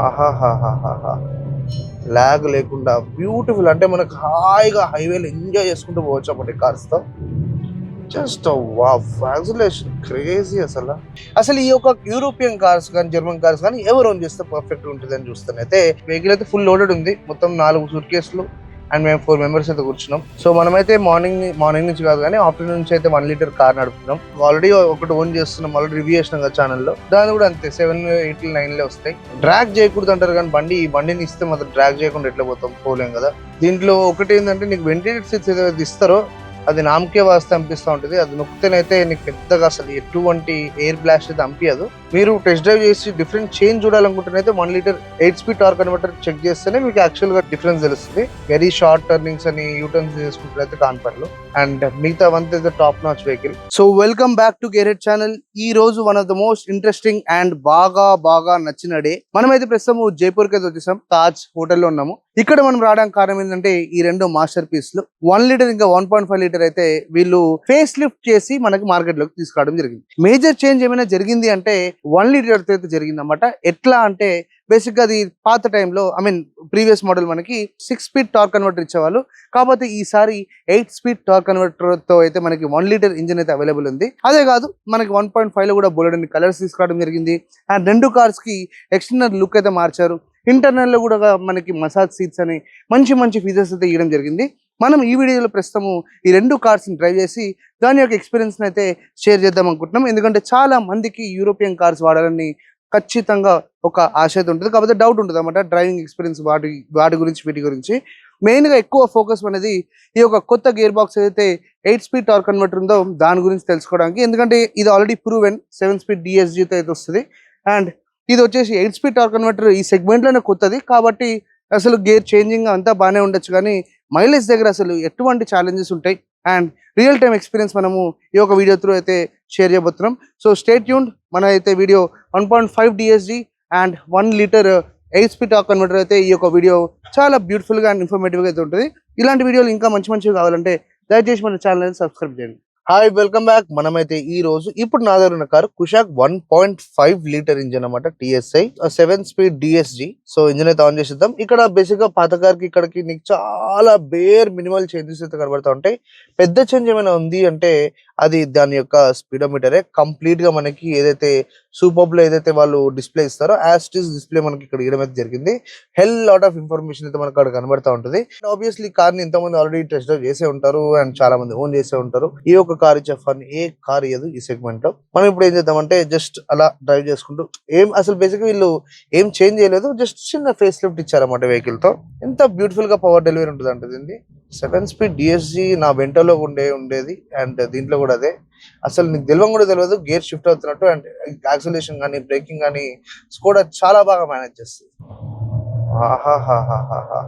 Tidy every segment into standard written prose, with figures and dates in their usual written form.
ఆహాహాహాహా! లాగ్ లేకుండా బ్యూటిఫుల్, అంటే మనకు హాయిగా హైవేలో ఎంజాయ్ చేసుకుంటూ పోవచ్చన్నమాట ఈ కార్స్‌తో. Just wow! యాక్సిలరేషన్ క్రేజీ అసల. అసలు ఈ యొక్క యూరోపియన్ కార్స్ గానీ, జర్మన్ కార్స్ గానీ ఎవరు ఓన్ చేస్తే పర్ఫెక్ట్‌గా ఉంటదని చూస్తేనైతే వెహికల్ అయితే ఫుల్ లోడెడ్ ఉంది. మొత్తం 4 సూట్‌కేస్‌లు అండ్ మేము 4 మెంబర్స్ అయితే కూర్చున్నాం. సో మనమైతే మార్నింగ్ నుంచి కాదు గానీ ఆఫ్టర్‌నూన్ నుంచి అయితే 1 లీటర్ కార్ నడుపుతున్నాం. ఆల్రెడీ ఒకటి ఓన్ చేస్తున్నాం. ఆల్రెడీ రివ్యూ చేసినాం కదా ఛానెల్‌లో. దాన్ని కూడా అంతే 7, 8, 9 వస్తాయి. డ్రాగ్ చేయకూడదు అంటారు కానీ ఈ బండిని ఇస్తే మాత్రం డ్రాగ్ చేయకుండా ఎట్లా పోలేం కదా. దీంట్లో ఒకటి ఏంటంటే నీకు వెంటిలేటెడ్ సీట్స్ ఏదైతే ఇస్తారో అది నామకే వాస్తే అనిపిస్తూ ఉంటుంది. అది నొక్కితేనైతే నీకు పెద్దగా అసలు ఎటువంటి ఎయిర్ బ్లాస్ట్ అయితే అనిపించదు. మీరు టెస్ట్ డ్రైవ్ చేసి డిఫరెంట్ చేంజ్ చూడాలనుకుంటేనైతే 1 litre 8 speed torque converter check చేస్తేనే మీకు యాక్చువల్ గా డిఫరెన్స్ తెలుస్తుంది. వెరీ షార్ట్ టర్నింగ్స్ అని యూటర్న్స్ చేసుకుంటే కాన్పర్లు అండ్ మిగతా వంత అయితే top notch vehicle. So welcome back to Garrett channel. ఈ రోజు one of the most interesting and బాగా నచ్చిన డే. మనమైతే ప్రస్తుతం జైపూర్ కి అయితే వచ్చేసాం. తాజ్ హోటల్లో ఉన్నాము. ఇక్కడ మనం రావడానికి కారణం ఏంటంటే ఈ రెండు మాస్టర్ పీస్లు 1 లీటర్ ఇంకా 1.5 లీటర్ అయితే వీళ్ళు ఫేస్ లిఫ్ట్ చేసి మనకి మార్కెట్ లోకి తీసుకురావడం జరిగింది. మేజర్ చేంజ్ ఏమైనా జరిగింది అంటే 1 లీటర్ అయితే జరిగింది అన్నమాట. ఎట్లా అంటే బేసిక్ గా అది పాత టైంలో ప్రీవియస్ మోడల్ మనకి 6 స్పీడ్ టార్క్ కన్వర్టర్ ఇచ్చేవాళ్ళు. కాకపోతే ఈసారి 8 స్పీడ్ టార్క్ కన్వర్టర్ తో అయితే మనకి 1 లీటర్ ఇంజిన్ అయితే అవైలబుల్ ఉంది. అదే కాదు మనకి 1.5 లో కూడా బోలెడన్ని కలర్స్ తీసుకురావడం జరిగింది. అండ్ రెండు కార్స్ కి ఎక్స్టర్నల్ లుక్ అయితే మార్చారు. ఇంటర్నల్ లో కూడా మనకి మసాజ్ సీట్స్ అని మంచి ఫీచర్స్ అయితే ఇవ్వడం జరిగింది. మనం ఈ వీడియోలో ప్రస్తుతము ఈ రెండు కార్స్ ని డ్రైవ్ చేసి దాని యొక్క ఎక్స్పీరియన్స్ అయితే షేర్ చేద్దాం అనుకుంటున్నాం. ఎందుకంటే చాలా మందికి యూరోపియన్ కార్స్ వాడాలని ఖచ్చితంగా ఒక ఆశ అయితే ఉంటుంది. కాకపోతే డౌట్ ఉంటుంది అన్నమాట డ్రైవింగ్ ఎక్స్పీరియన్స్ వాటి గురించి వీటి గురించి. మెయిన్ గా ఎక్కువ ఫోకస్ అనేది ఈ యొక్క కొత్త గేర్ బాక్స్ ఏదైతే 8 స్పీడ్ టార్క్ కన్వర్టర్ ఉందో దాని గురించి తెలుసుకోవడానికి. ఎందుకంటే ఇది ఆల్రెడీ ప్రూవెన్ 7 స్పీడ్ డిఎస్జీతో అయితే వస్తుంది. అండ్ ఇది వచ్చేసి 8 స్పీడ్ టార్క్ కన్వర్టర్ ఈ సెగ్మెంట్ లోనే కొత్తది కాబట్టి అసలు గేర్ చేంజింగ్ అంతా బాగానే ఉండొచ్చు, కానీ మైలేజ్ దగ్గర అసలు ఎటువంటి ఛాలెంజెస్ ఉంటాయి అండ్ రియల్ టైమ్ ఎక్స్పీరియన్స్ మనము ఈ యొక్క వీడియో త్రూ అయితే షేర్ చేయబోతున్నాం. So stay tuned. మన అయితే video 1.5 DSG and 1 litre 8 speed torque converter అయితే ఈ యొక్క వీడియో చాలా బ్యూటిఫుల్ గా అండ్ ఇన్ఫర్మేటివ్ గా అయితే ఉంటుంది. ఇలాంటి వీడియోలు ఇంకా మంచివి కావాలంటే దయచేసి మన ఛానల్ సబ్స్క్రైబ్ చేయండి. Hi, welcome back. మనమైతే ఈ రోజు ఇప్పుడు నా దగ్గర ఉన్న కారు కుషాక్ 1.5 లీటర్ ఇంజిన్ అనమాట. TSI 7 speed DSG. So engine అయితే ఆన్ చేసేద్దాం. ఇక్కడ బేసిక్ గా పాత కార్కి ఇక్కడికి నీకు చాలా మినిమల్ చేంజెస్ అయితే కనబడతా ఉంటాయి. పెద్ద చేంజ్ ఏమైనా ఉంది అంటే అది దాని యొక్క స్పీడోమీటరే. కంప్లీట్ గా మనకి ఏదైతే సూపర్ లో ఏదైతే వాళ్ళు డిస్ప్లే ఇస్తారో యాజ్ ఇట్ ఈస్ డిస్ప్లే మనకి ఇక్కడ ఇవ్వడం అయితే జరిగింది. హెల్ లాట్ ఆఫ్ ఇన్ఫర్మేషన్ అయితే మనకు అక్కడ కనబడతా ఉంటుంది. ఆబ్వియస్లీ కార్ ని ఎంతమంది ఆల్రెడీ టెస్ట్ డ్రైవ్ చేసే ఉంటారు అండ్ చాలా మంది ఓన్ చేసే ఉంటారు. ఈ యొక్క కార్ ఇచ్చే ఫన్ ఏ కార్ ఇయ్యదు ఈ సెగ్మెంట్ లో. మనం ఇప్పుడు ఏం చేద్దామంటే జస్ట్ అలా డ్రైవ్ చేసుకుంటూ అసలు బేసిక్ వీళ్ళు ఏం చేంజ్ చేయలేదు, జస్ట్ చిన్న ఫేస్ లిఫ్ట్ ఇచ్చారన్నమాట వెహికల్ తో. ఎంత బ్యూటిఫుల్ గా పవర్ డెలివరీ ఉంటుంది అంటే దీన్ని. 7 స్పీడ్ డిఎస్జి నా వెంటలో ఉండేది అండ్ దీంట్లో కూడా అదే. అసలు నీకు తెలియదు గేర్ షిఫ్ట్ అవుతున్నట్టు. అండ్ యాక్సిలరేషన్ కానీ బ్రేకింగ్ కానీ కూడా చాలా బాగా మేనేజ్ చేస్తుంది. ఆహాహాహాహా!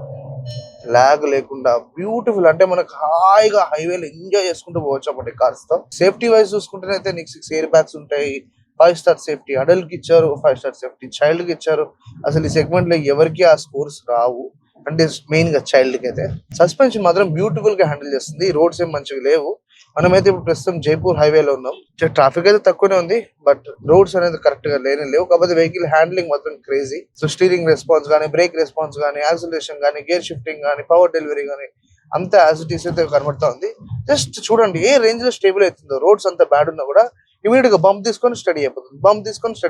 లాగ్ లేకుండా బ్యూటిఫుల్, అంటే మనకు హాయిగా హైవేలో ఎంజాయ్ చేసుకుంటూ పోవచ్చు అన్నమాట కార్స్ తో. సేఫ్టీ వైజ్ చూసుకుంటేనైతే నీకు 6 ఎయిర్ బ్యాగ్స్ ఉంటాయి. 5 స్టార్ సేఫ్టీ అడల్ట్ కి ఇచ్చారు, 5 స్టార్ సేఫ్టీ చైల్డ్ కి ఇచ్చారు. అసలు ఈ సెగ్మెంట్ లో ఎవరికి ఆ స్కోర్స్ రావు, అంటే మెయిన్ గా చైల్డ్ కి అయితే. సస్పెన్షన్ మాత్రం బ్యూటిఫుల్ గా హ్యాండిల్ చేస్తుంది. రోడ్స్ ఏం మంచిగా లేవు. మనమైతే ఇప్పుడు ప్రస్తుతం జైపూర్ హైవేలో ఉన్నాం. ట్రాఫిక్ అయితే తక్కువనే ఉంది, బట్ రోడ్స్ అనేది కరెక్ట్ గా లేవు. కాకపోతే వెహికల్ హ్యాండ్లింగ్ మాత్రం క్రేజీ. సో స్టీరింగ్ రెస్పాన్స్ కానీ, బ్రేక్ రెస్పాన్స్ కానీ, యాక్సిలరేషన్ కానీ, గేర్ షిఫ్టింగ్ కానీ, పవర్ డెలివరీ కానీ అంతా యాజ్ ఇట్ ఈస్ అయితే కనబడతా ఉంది. జస్ట్ చూడండి ఏ రేంజ్ లో స్టేబుల్ అవుతుందో. రోడ్స్ అంత బ్యాడ్ ఉన్నా కూడా ఇమీడియట్ గా బంప్ తీసుకొని స్టడీ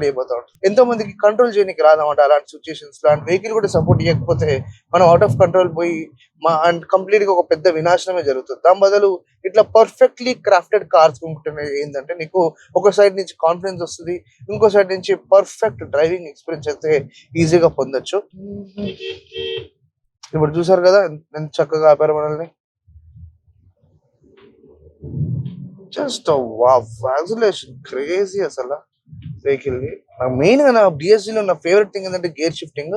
అయిపోతా ఉంటుంది. ఎంతో మందికి కంట్రోల్ చేయడానికి రాదన్నమాట అలాంటి సిచ్యువేషన్స్ లో. అండ్ వెహికల్ కూడా సపోర్ట్ ఇవ్వకపోతే మనం అవుట్ ఆఫ్ కంట్రోల్ పోయి అండ్ కంప్లీట్ గా ఒక పెద్ద వినాశనమే జరుగుతుంది. దాని బదులు ఇట్లా పర్ఫెక్ట్లీ క్రాఫ్టెడ్ కార్స్ కొనుక్కుంటే ఏంటంటే నీకు ఒక సైడ్ నుంచి కాన్ఫిడెన్స్ వస్తుంది, ఇంకో సైడ్ నుంచి పర్ఫెక్ట్ డ్రైవింగ్ ఎక్స్పీరియన్స్ అయితే ఈజీగా పొందొచ్చు. ఇప్పుడు చూసారు కదా ఎంత చక్కగా ఆపారు మనల్ని. Just wow! యాక్సిలరేషన్ క్రేజీ అసలు వెహికల్ ని. మెయిన్ గా నా డిఎస్జీ లో నా ఫేవరెట్ థింగ్ ఏంటంటే గేర్ షిఫ్టింగ్.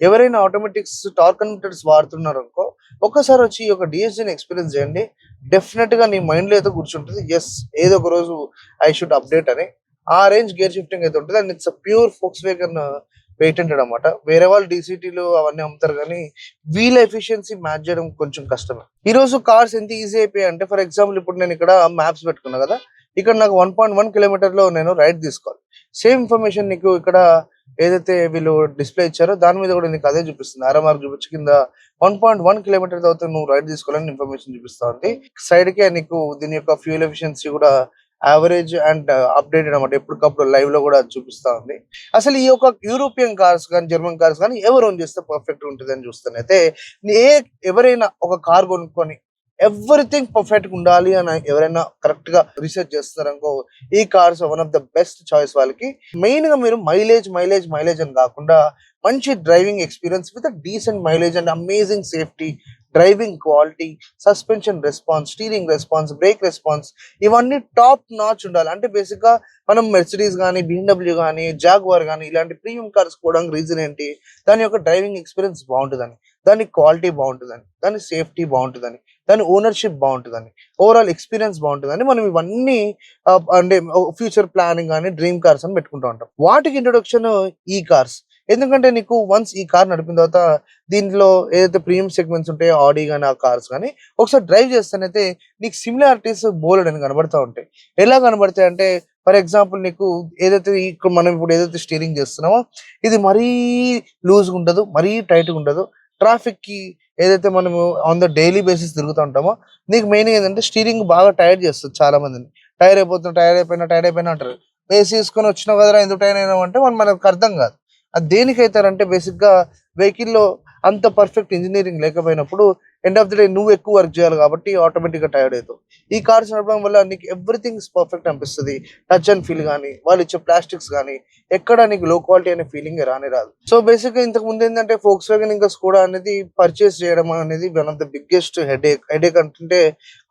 ఎవరైనా ఆటోమేటిక్స్ టార్క్ కన్వర్టర్స్ వాడుతున్నారు అనుకో, ఒక్కసారి వచ్చి ఒక డిఎస్జీని ఎక్స్పీరియన్స్ చేయండి. డెఫినెట్ గా నీ మైండ్ లో అయితే కూర్చుంటుంది, ఎస్ ఏదో ఒక రోజు ఐ షుడ్ అప్డేట్ అని. ఆ రేంజ్ గేర్ షిఫ్టింగ్ అయితే ఉంటుంది. And it's pure Volkswagen patented అనమాట. వేరే వాళ్ళు డీసీటీలు అవన్నీ అమ్ముతారు, కానీ వీల్ ఎఫిషియన్సీ మ్యాచ్ చేయడం కొంచెం కష్టమే. ఈ రోజు కార్స్ ఎంత ఈజీ అయిపోయాయి అంటే, ఫర్ ఎగ్జాంపుల్ ఇప్పుడు నేను ఇక్కడ మ్యాప్స్ పెట్టుకున్నా కదా, ఇక్కడ నాకు 1.1 కిలోమీటర్ లో నేను రైడ్ తీసుకోవాలి. సేమ్ ఇన్ఫర్మేషన్ నీకు ఇక్కడ ఏదైతే వీళ్ళు డిస్ప్లే ఇచ్చారో దాని మీద కూడా నీకు అదే చూపిస్తుంది. ఆరో మార్క్ చూపించి కింద 1.1 కిలోమీటర్ తర్వాత నువ్వు రైడ్ తీసుకోవాలని ఇన్ఫర్మేషన్ చూపిస్తా ఉంది. సైడ్ కే నీకు దీని యొక్క ఫ్యూయల్ ఎఫిషియన్సీ కూడా యావరేజ్ అండ్ అప్డేటెడ్ అనమాట. ఎప్పటికప్పుడు లైవ్ లో కూడా చూపిస్తా ఉంది. అసలు ఈ యొక్క యూరోపియన్ కార్స్ కానీ జర్మన్ కార్స్ కానీ ఎవరు ఓన్ చేస్తే పర్ఫెక్ట్ ఉంటుంది అని చూస్తానైతే ఏ ఎవరైనా ఒక కార్ కొనుక్కొని ఎవ్రీథింగ్ పర్ఫెక్ట్ గా ఉండాలి అని ఎవరైనా కరెక్ట్ గా రీసెర్చ్ చేస్తారనుకో ఈ cars one of the best choice వాళ్ళకి. మెయిన్ గా మీరు మైలేజ్ అని కాకుండా మంచి driving experience with decent mileage and amazing safety, driving quality, suspension response, steering response, break response ఇవన్నీ టాప్ నాచ్ ఉండాలి. అంటే బేసిక్ గా మనం మెర్సిడీస్ కానీ, BMW కానీ, జాగ్వార్ కానీ ఇలాంటి ప్రీమియం కార్స్ కోవడానికి రీజన్ ఏంటి? దాని యొక్క డ్రైవింగ్ ఎక్స్పీరియన్స్ బాగుంటుందని, దాని క్వాలిటీ బాగుంటుందని, దాని సేఫ్టీ బాగుంటుందని, దాని ఓనర్షిప్ బాగుంటుందని, ఓవరాల్ ఎక్స్పీరియన్స్ బాగుంటుందని మనం ఇవన్నీ అంటే ఫ్యూచర్ ప్లానింగ్ కానీ డ్రీమ్ కార్స్ అని పెట్టుకుంటూ ఉంటాం. వాటికి ఇంట్రొడక్షన్ ఈ కార్స్. ఎందుకంటే నీకు వన్స్ ఈ కార్ నడిపిన తర్వాత దీంట్లో ఏదైతే ప్రీమియం సెగ్మెంట్స్ ఉంటాయో ఆడి కానీ ఆ కార్స్ కానీ ఒకసారి డ్రైవ్ చేస్తానైతే నీకు సిమిలారిటీస్ బోల్డ్ అని కనబడతా ఉంటాయి. ఎలా కనబడతాయి అంటే ఫర్ ఎగ్జాంపుల్ నీకు ఏదైతే మనం ఇప్పుడు ఏదైతే స్టీరింగ్ చేస్తున్నామో ఇది మరీ లూజ్గా ఉండదు, మరీ టైట్గా ఉండదు. ట్రాఫిక్ కి ఏదైతే మనము ఆన్ ద డైలీ బేసిస్ తిరుగుతూ ఉంటామో నీకు మెయిన్ ఏంటంటే స్టీరింగ్ బాగా టైర్ చేస్తుంది. చాలా మందిని టైర్ అయిపోయినా అంటారు. ఏసీ తీసుకొని వచ్చినావు కదరా ఎందుకు టైర్ అయినా అంటే మనకు అర్థం కాదు. అది దేనికైతారంటే బేసిక్ గా వెహికల్ లో అంత పర్ఫెక్ట్ ఇంజనీరింగ్ లేకపోయినప్పుడు ఎండ్ ఆఫ్ ది డే నువ్వు ఎక్కువ వర్క్ చేయాలి కాబట్టి ఆటోమేటిక్ గా టైర్డ్ అవుతావు. ఈ కార్స్ నడపడం వల్ల నీకు ఎవ్రీథింగ్ పర్ఫెక్ట్ అనిపిస్తుంది. టచ్ అండ్ ఫీల్ కానీ వాళ్ళు ఇచ్చే ప్లాస్టిక్స్ కానీ ఎక్కడ నీకు లో క్వాలిటీ అనే ఫీలింగ్ రానే రాదు. సో బేసిక్ గా ఇంతకు ముందు ఏంటంటే ఫోక్స్ వ్యాగన్ ఇంకా స్కోడా అనేది పర్చేస్ చేయడం అనేది one of the biggest headache అంటే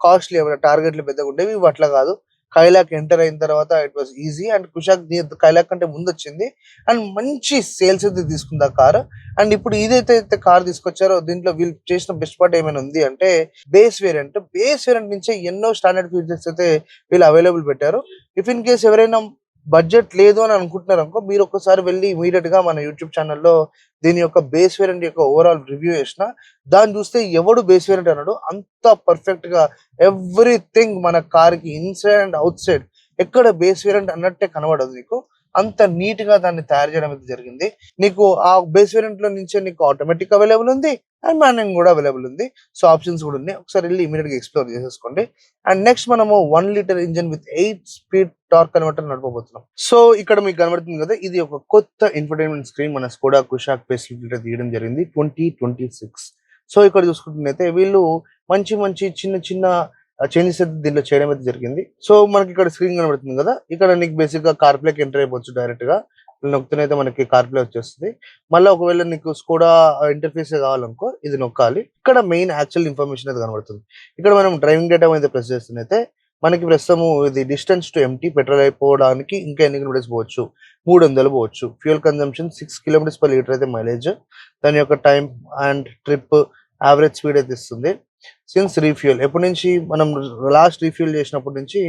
కాస్ట్లీ ఏమైనా టార్గెట్లు పెద్దగా ఉండేవి. ఇవి అట్లా కాదు. కైలాక్ ఎంటర్ అయిన తర్వాత it was easy and Kushaq Kylaq కంటే ముందు వచ్చింది అండ్ మంచి సేల్స్ అయితే తీసుకుంది ఆ కార్. అండ్ ఇప్పుడు ఇదైతే కార్ తీసుకొచ్చారో దీంట్లో వీళ్ళు చేసిన బెస్ట్ పార్ట్ ఏమైనా ఉంది అంటే బేస్ వేరియంట్ నుంచే ఎన్నో స్టాండర్డ్ ఫీచర్స్ అయితే వీళ్ళు అవైలబుల్ పెట్టారు. ఇఫ్ ఇన్ కేస్ ఎవరైనా బడ్జెట్ లేదు అని అనుకుంటున్నారు అనుకో మీరు ఒక్కసారి వెళ్ళి ఇమీడియట్ గా మన యూట్యూబ్ ఛానల్లో దీని యొక్క బేస్ వేరియంట్ యొక్క ఓవరాల్ రివ్యూ చేసిన దాన్ని చూస్తే ఎవడు బేస్ వేరియంట్ అన్నాడు అంత పర్ఫెక్ట్ గా ఎవ్రీథింగ్ మన కార్ కి ఇన్సైడ్ అండ్ అవుట్ సైడ్ ఎక్కడ బేస్ వేరియంట్ అన్నట్టే కనబడదు. నీకు అంత నీట్ గా దాన్ని తయారు చేయడం అయితే జరిగింది. నీకు ఆ బేస్ వేరియంట్ లో నుంచే నీకు ఆటోమేటిక్ అవైలబుల్ ఉంది అండ్ మాన్యువల్ కూడా అవైలబుల్ ఉంది. సో ఆప్షన్స్ కూడా ఉన్నాయి. ఒకసారి వెళ్ళి ఇమీడియట్ గా ఎక్స్ప్లోర్ చేసేసుకోండి. అండ్ నెక్స్ట్ మనము 1 litre engine with 8 speed torque converter నడపబోతున్నాం. సో ఇక్కడ మీకు కనబడుతుంది కదా ఇది ఒక కొత్త ఇన్ఫర్టైన్మెంట్ స్క్రీన్ మన స్కోడా కుషాక్ ఫెసిలిటీ తీయడం జరిగింది 2026. సో ఇక్కడ చూసుకుంటున్నైతే వీళ్ళు మంచి చిన్న చిన్న చేంజెస్ అయితే దీంట్లో చేయడం అయితే జరిగింది. సో మనకి ఇక్కడ స్క్రీన్ కనబడుతుంది కదా ఇక్కడ నీకు బేసిక్ గా కార్ ప్లేకి ఎంటర్ అయిపోవచ్చు డైరెక్ట్ గా. నొక్కుతూనైతే మనకి కార్ ప్లే వచ్చేస్తుంది. మళ్ళీ ఒకవేళ నీకు స్కోడా ఇంటర్ఫేస్ కావాలనుకో ఇది నొక్కాలి. ఇక్కడ మెయిన్ యాక్చువల్ ఇన్ఫర్మేషన్ అయితే కనబడుతుంది. ఇక్కడ మనం డ్రైవింగ్ డేటా అయితే ప్రెస్ చేస్తున్నైతే మనకి ప్రస్తుతము ఇది డిస్టెన్స్ టు ఎంటీ పెట్రోల్ అయిపోవడానికి ఇంకా ఎన్ని కిలోమీటర్స్ పోవచ్చు 300 పోవచ్చు. Fuel consumption 6 kilometres per litre అయితే మైలేజ్. దాని యొక్క time and trip average speed అయితే ఇస్తుంది. సిన్స్ రీఫ్యూల్ ఎప్పటి నుంచి మనం లాస్ట్ రీఫ్యూల్ చేసినప్పటి నుంచి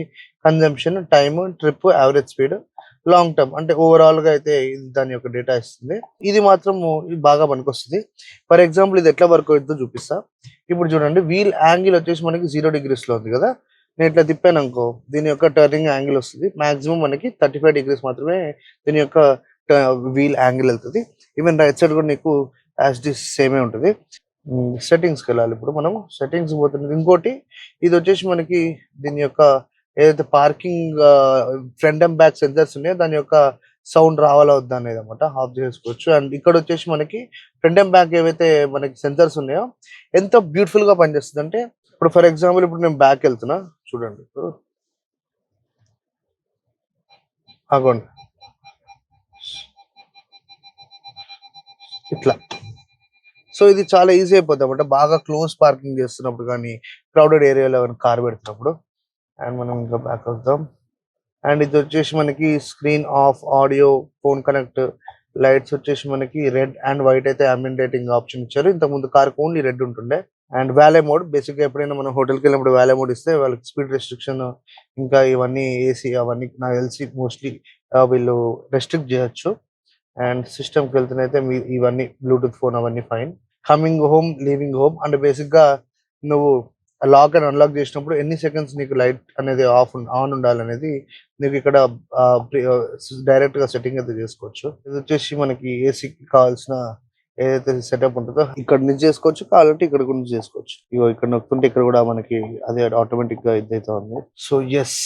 consumption, time, trip, average speed, long term అంటే ఓవరాల్ గా అయితే దాని యొక్క డేటా ఇస్తుంది. ఇది మాత్రం బాగా పనికొస్తుంది. ఫర్ ఎగ్జాంపుల్ ఇది ఎట్లా వర్క్ అవుతుందో చూపిస్తా. ఇప్పుడు చూడండి వీల్ యాంగిల్ వచ్చేసి మనకి 0 degrees లో ఉంది కదా. నేను ఇట్లా తిప్పాను అనుకో దీని యొక్క టర్నింగ్ యాంగిల్ వస్తుంది. మాక్సిమం మనకి 35 degrees మాత్రమే దీని యొక్క వీల్ యాంగిల్ వెళ్తుంది. ఈవెన్ రైట్ సైడ్ కూడా నీకు యాజ్ డిస్ సేమే ఉంటుంది. సెట్టింగ్స్కి వెళ్ళాలి. ఇప్పుడు మనం సెట్టింగ్స్ పోతున్నది. ఇంకోటి ఇది వచ్చేసి మనకి దీని యొక్క ఏదైతే parking front and back sensors ఉన్నాయో దాని యొక్క సౌండ్ రావాలా వద్దా అనేది అనమాట ఆఫ్ చేసుకోవచ్చు. అండ్ ఇక్కడ వచ్చేసి మనకి ఫ్రంట్ అండ్ బ్యాక్ ఏవైతే మనకి సెన్సర్స్ ఉన్నాయో ఎంత బ్యూటిఫుల్ గా పనిచేస్తుంది అంటే ఇప్పుడు ఫర్ ఎగ్జాంపుల్ ఇప్పుడు నేను బ్యాక్ వెళ్తున్నా చూడండి. ఇప్పుడు అగోండి ఇట్లా. సో ఇది చాలా ఈజీ అయిపోతుంది అనమాట బాగా క్లోజ్ పార్కింగ్ చేస్తున్నప్పుడు కానీ క్రౌడెడ్ ఏరియాలో కార్ పెడుతున్నప్పుడు. అండ్ మనం ఇంకా బ్యాక్ వద్దాం. అండ్ ఇది వచ్చేసి మనకి screen off, audio, phone connect, lights వచ్చేసి మనకి రెడ్ అండ్ వైట్ అయితే అంబియంట్ లైటింగ్ ఆప్షన్ ఇచ్చారు. ఇంతకుముందు కార్కి ఓన్లీ రెడ్ ఉంటుండే. అండ్ వ్యాలే మోడ్ బేసిక్ గా ఎప్పుడైనా మనం హోటల్కి వెళ్ళినప్పుడు వ్యాలే మోడ్ ఇస్తే వాళ్ళకి స్పీడ్ రెస్ట్రిక్షన్ ఇంకా ఇవన్నీ ఏసీ అవన్నీ నాకు తెలిసి మోస్ట్లీ వీళ్ళు రెస్ట్రిక్ట్ చేయొచ్చు. అండ్ సిస్టమ్కి వెళ్తున్నైతే ఇవన్నీ బ్లూటూత్ ఫోన్ అవన్నీ fine. Coming home, leaving home అంటే బేసిక్ గా నువ్వు లాక్ అండ్ అన్లాక్ చేసినప్పుడు ఎన్ని సెకండ్స్ నీకు లైట్ అనేది ఆన్ ఉండాలనేది నీకు ఇక్కడ డైరెక్ట్ గా సెట్టింగ్ అయితే చేసుకోవచ్చు. ఇది వచ్చేసి మనకి ఏసీకి కావాల్సిన ఏదైతే సెటప్ ఉంటుందో ఇక్కడ నుంచి చేసుకోవచ్చు, కావాలంటే ఇక్కడ నుంచి చేసుకోవచ్చు. ఇగో ఇక్కడ నొక్కుంటే ఇక్కడ కూడా మనకి అదే ఆటోమేటిక్ గా ఇదైతే ఉంది. సో ఎస్,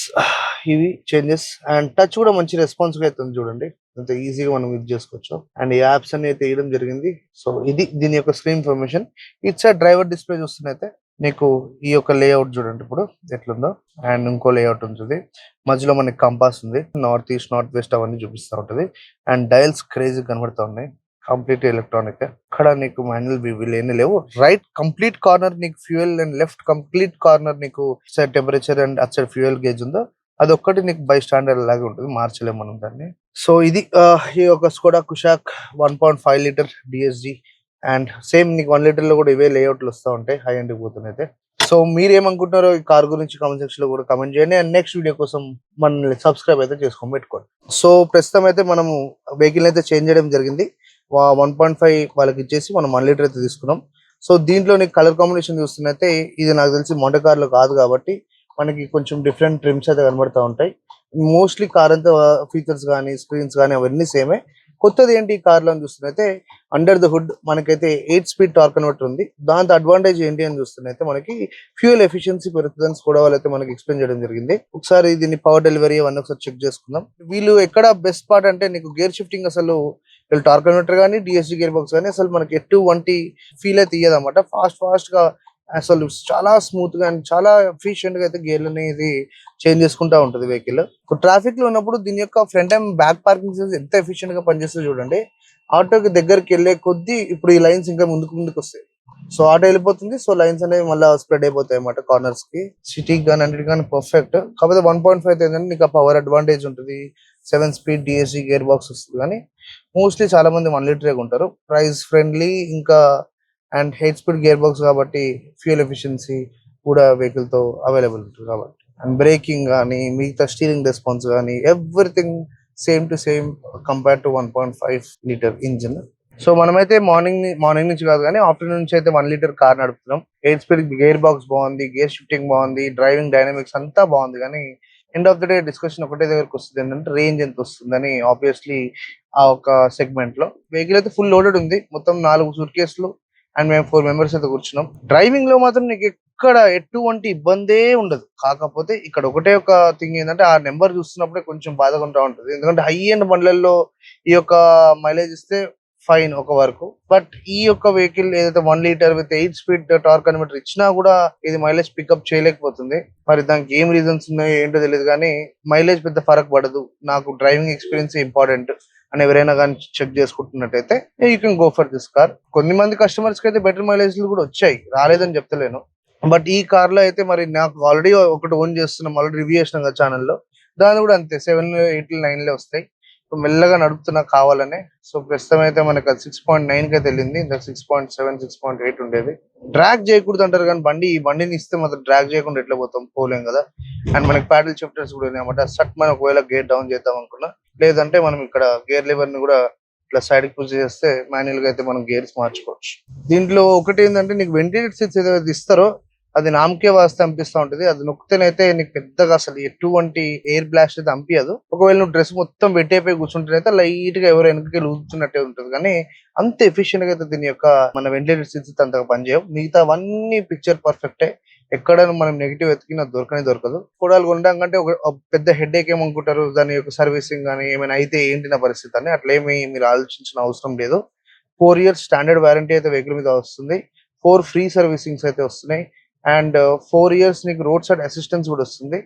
ఇవి చేంజెస్. అండ్ టచ్ కూడా మంచి రెస్పాన్సివ్ అవుతుంది చూడండి, అంత ఈజీగా మనం యూజ్ చేసుకోవచ్చు. అండ్ ఈ యాప్స్ అన్ని అయితే వేయడం జరిగింది. సో ఇది దీని యొక్క screen information. It's driver display చూస్తున్నైతే నీకు ఈ యొక్క లేఅవుట్ చూడండి ఇప్పుడు ఎట్లుందో. అండ్ ఇంకో లేఅవుట్ ఉంటుంది, మధ్యలో మనకి కంపాస్ ఉంది, నార్త్ ఈస్ట్ నార్త్ వెస్ట్ అవన్నీ చూపిస్తూ ఉంటుంది. అండ్ డయల్స్ క్రేజీ కనబడతా ఉన్నాయి, కంప్లీట్ ఎలక్ట్రానిక్. ఇక్కడ నీకు మాన్యువల్ వీల్ ఏమీ లేవు. రైట్ కంప్లీట్ కార్నర్ నీకు fuel, and left complete corner నీకు సైడ్ టెంపరేచర్ అండ్ అటు సైడ్ ఫ్యూయల్ గేజ్ ఉందో అదొక్కటి నీకు బై స్టాండర్డ్ లాగా ఉంటుంది, మార్చలేము మనం దాన్ని. సో ఇది ఈ యొక్క Skoda Kushaq 1.5 litre DSG. And same నీకు 1 లీటర్ లో కూడా ఇవే లేఅవుట్లు వస్తూ ఉంటాయి, హై ఎండ్ పోతున్నాయితే. సో మీరు ఏమనుకుంటున్నారో ఈ కార్ గురించి కామెంట్ సెక్షన్ లో కూడా కామెంట్ చేయండి. అండ్ నెక్స్ట్ వీడియో కోసం మనల్ని సబ్స్క్రైబ్ అయితే చేసుకొని పెట్టుకోండి. సో ప్రస్తుతం అయితే మనము వెహికల్ అయితే చేంజ్ చేయడం జరిగింది. 1.5 వాళ్ళకి ఇచ్చేసి మనం 1 లీటర్ అయితే తీసుకున్నాం. సో దీంట్లో నీకు కలర్ కాంబినేషన్ చూస్తున్నైతే ఇది నాకు తెలిసి మోటార్ కార్ లో కాదు కాబట్టి మనకి కొంచెం డిఫరెంట్ ట్రిమ్స్ అయితే కనబడతా ఉంటాయి. మోస్ట్లీ కార్ అంతా ఫీచర్స్ కానీ స్క్రీన్స్ కానీ అవన్నీ సేమే. కొత్తది ఏంటి ఈ కార్ లో అని చూస్తున్నైతే అండర్ ద హుడ్ మనకైతే 8 స్పీడ్ టార్క్ కన్వర్టర్ ఉంది. దాంతో అడ్వాంటేజ్ ఏంటి అని చూస్తున్నైతే మనకి ఫ్యూయల్ ఎఫిషియన్సీ పెరుగుతుందని కూడా వాళ్ళైతే మనకి ఎక్స్ప్లెయిన్ చేయడం జరిగింది. ఒకసారి దీన్ని పవర్ డెలివరీ అవన్నీ ఒకసారి చెక్ చేసుకుందాం. వీళ్ళు ఎక్కడ బెస్ట్ పార్ట్ అంటే నీకు గేర్ షిఫ్టింగ్ అసలు వీళ్ళు టార్క్ కన్వర్టర్ కానీ డిఎస్జి గేర్ బాక్స్ కానీ అసలు మనకి ఎటువంటి ఫీల్ అయితే ఇయ్యదన్నమాట. ఫాస్ట్ గా అసలు చాలా స్మూత్ గా అండ్ చాలా ఎఫిషియెంట్ గా అయితే గేర్లు అనేది చేంజ్ చేసుకుంటా ఉంటుంది వెహికల్. ట్రాఫిక్ లో ఉన్నప్పుడు దీని యొక్క ఫ్రంట్ అండ్ బ్యాక్ పార్కింగ్ ఎంత ఎఫిషియెంట్ గా పనిచేస్తుంది చూడండి. ఆటోకి దగ్గరికి వెళ్ళే కొద్దీ ఇప్పుడు ఈ లైన్స్ ఇంకా ముందుకు వస్తాయి. సో ఆటో వెళ్ళిపోతుంది, సో లైన్స్ అనేవి మళ్ళీ స్ప్రెడ్ అయిపోతాయి అన్నమాట కార్నర్స్ కి. సిటీకి కానీ అన్నిటికి కానీ పర్ఫెక్ట్. కాకపోతే 1.5 ఏంటంటే నీకు పవర్ అడ్వాంటేజ్ ఉంటుంది, 7 స్పీడ్ డిఎస్జి గేర్ బాక్స్ వస్తుంది. కానీ మోస్ట్లీ చాలా మంది 1 లీటర్ ఉంటారు, ప్రైస్ ఫ్రెండ్లీ ఇంకా అండ్ 8 స్పీడ్ గేర్ బాక్స్ కాబట్టి ఫ్యూయల్ ఎఫిషియన్సీ కూడా వెహికల్ తో అవైలబుల్ ఉంటుంది కాబట్టి. అండ్ బ్రేకింగ్ కానీ మిగతా స్టీరింగ్ రెస్పాన్స్ కానీ everything same to same compare to 1.5 litre engine. So మనమైతే మార్నింగ్ నుంచి కాదు కానీ ఆఫ్టర్నూన్ నుంచి అయితే 1 లీటర్ కార్ నడుపుతున్నాం. 8 స్పీడ్ గేర్ బాక్స్ బాగుంది, గేర్ షిఫ్టింగ్ బాగుంది, డ్రైవింగ్ డైనమిక్స్ అంతా బాగుంది. కానీ end of the day discussion ఒకటే దగ్గరకు వస్తుంది ఏంటంటే రేంజ్ ఎంత వస్తుందని. ఆబ్వియస్లీ ఆ ఒక సెగ్మెంట్ లో వెహికల్ అయితే ఫుల్ లోడెడ్ ఉంది, మొత్తం 4 సూట్ కేసులు అండ్ మేము 4 మెంబర్స్ అయితే కూర్చున్నాం. డ్రైవింగ్ లో మాత్రం నీకు ఎక్కడ ఎటువంటి ఇబ్బందే ఉండదు. కాకపోతే ఇక్కడ ఒకటే ఒక థింగ్ ఏంటంటే ఆ నెంబర్ చూస్తున్నప్పుడే కొంచెం బాధగా ఉంటా ఉంటుంది. ఎందుకంటే హై ఎండ్ బండ్లలో ఈ యొక్క మైలేజ్ ఇస్తే ఫైన్ ఒక వరకు, బట్ ఈ యొక్క వెహికల్ ఏదైతే 1 litre with 8 speed torque converter ఇచ్చినా కూడా ఇది మైలేజ్ పికప్ చేయలేకపోతుంది. మరి దానికి ఏం రీజన్స్ ఉన్నాయో ఏంటో తెలియదు కానీ మైలేజ్ పెద్ద ఫరక్ పడదు. నాకు డ్రైవింగ్ ఎక్స్పీరియన్స్ ఇంపార్టెంట్ అని ఎవరైనా కానీ చెక్ చేసుకుంటున్నట్టయితే you can go for this car. కొన్ని మంది కస్టమర్స్ కి అయితే బెటర్ మైలేజ్ కూడా వచ్చాయి, రాలేదని చెప్తలేను. బట్ ఈ కార్ లో అయితే మరి నాకు ఆల్రెడీ ఒకటి ఓన్ చేస్తున్నాం, ఆల్రెడీ రివ్యూ చేసినాం కదా ఛానల్లో, దాని కూడా అంతే 7, 8, 9 వస్తాయి. మెల్లగా నడుపుతున్నా కావాలనే. సో ప్రస్తుతం అయితే మనకి 6.9 కి అయితే వెళ్ళింది, 6.7, 6.8 ఉండేది. డ్రాగ్ చేయకూడదు అంటారు కానీ ఈ బండిని ఇస్తే మాత్రం డ్రాగ్ చేయకుండా ఎట్లా పోలేం కదా. అండ్ మనకి ప్యాడల్ షిఫ్టర్స్ కూడా ఉన్నాయన్నమాట. సట్ మనం ఒకవేళ గేర్ డౌన్ చేద్దాం అనుకున్నా, లేదంటే మనం ఇక్కడ గేర్ లివర్ ని కూడా ఇట్లా సైడ్ కి పుష్ చేస్తే మాన్యువల్ గా అయితే మనం గేర్స్ మార్చుకోవచ్చు. దీంట్లో ఒకటి ఏంటంటే నీకు వెంటిలేటెడ్ సీట్స్ ఏదైతే ఇస్తారో అది నామకే వాస్తే అనిపిస్తూ ఉంటుంది. అది నొక్కితేనైతే నీకు పెద్దగా అసలు ఎటువంటి ఎయిర్ బ్లాస్ట్ అయితే అనిపించదు. ఒకవేళ నువ్వు డ్రెస్ మొత్తం వెట్టైపోయి కూర్చుంటేనైతే లైట్ గా ఎవరు వెనక్కి ఊదుతున్నట్టే ఉంటుంది. కానీ అంత ఎఫిషియెంట్ గా అయితే దీని యొక్క మన వెంటిలేటెడ్ సీట్స్ అంతగా పనిచేయవు. మిగతా అవన్నీ పిక్చర్ పర్ఫెక్టే, ఎక్కడ మనం నెగిటివ్ ఎతికినా దొరకదు. కొడాలు కొనడం కంటే ఒక పెద్ద హెడ్ ఏక్ ఏమనుకుంటారు, దాని యొక్క సర్వీసింగ్ కానీ ఏమైనా అయితే ఏంటి నా పరిస్థితి అని అట్లేమి మీరు ఆలోచించిన అవసరం లేదు. 4 years స్టాండర్డ్ వారంటీ అయితే వెహికల్ మీద వస్తుంది, 4 ఫ్రీ సర్వీసింగ్స్ అయితే వస్తున్నాయి. అండ్ 4 years నీకు రోడ్ సైడ్ అసిస్టెన్స్ కూడా వస్తుంది.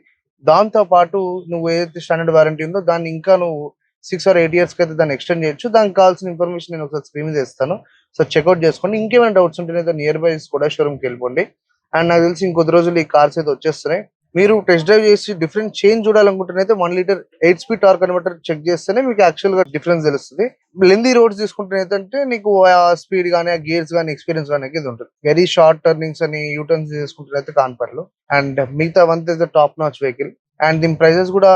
దాంతో పాటు నువ్వు ఏదైతే స్టాండర్డ్ వారంటీ ఉందో దాన్ని ఇంకా నువ్వు 6 or 8 years కి అయితే దాన్ని ఎక్స్టెండ్ చేయొచ్చు. దానికి కావాల్సిన ఇన్ఫర్మేషన్ నేను ఒకసారి స్క్రీన్ మీద ఇస్తాను, సో చెక్అౌట్ చేసుకోండి. ఇంకేమైనా డౌట్స్ ఉంటే నియర్ బై కూడా షోరూమ్కి వెళ్ళిపోండి. అండ్ నాకు తెలిసి ఇంకొద్ది రోజులు ఈ కార్స్ అయితే వచ్చేస్తున్నాయి. మీరు టెస్ట్ డ్రైవ్ చేసి డిఫరెంట్ చేంజ్ చూడాలనుకుంటేనైతే 1 litre 8 speed torque converter check చేస్తేనే మీకు యాక్చువల్ గా డిఫరెన్స్ తెలుస్తుంది. లెందీ రోడ్స్ తీసుకుంటే ఏంటంటే నీకు స్పీడ్ కానీ గేర్స్ కానీ ఎక్స్పీరియన్స్ కానీ ఇది ఉంటుంది. వెరీ షార్ట్ టర్నింగ్స్ అని యూటర్న్స్ చేసుకుంటే అయితే కాన్పర్లు. అండ్ మిగతా వంత టాప్ నాచ్ వెహికల్. అండ్ దీని ప్రైజెస్ కూడా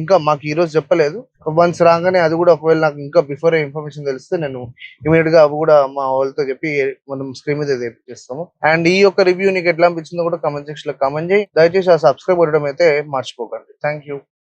ఇంకా మాకు ఈ రోజు చెప్పలేదు. వన్స్ రాగానే అది కూడా ఒకవేళ నాకు ఇంకా బిఫోర్ ఇన్ఫర్మేషన్ తెలిస్తే నేను ఇమీడియట్ గా అవి కూడా మా వాళ్ళతో చెప్పి మనం స్క్రీన్ మీద తెప్పిస్తాము. అండ్ ఈ యొక్క రివ్యూ నీకు ఎట్లా అనిపించిందో కూడా కామెంట్ సెక్షన్ లో కామెంట్ చేయి. దయచేసి ఆ సబ్స్క్రైబ్ కొట్టడం అయితే మర్చిపోకండి. Thank you.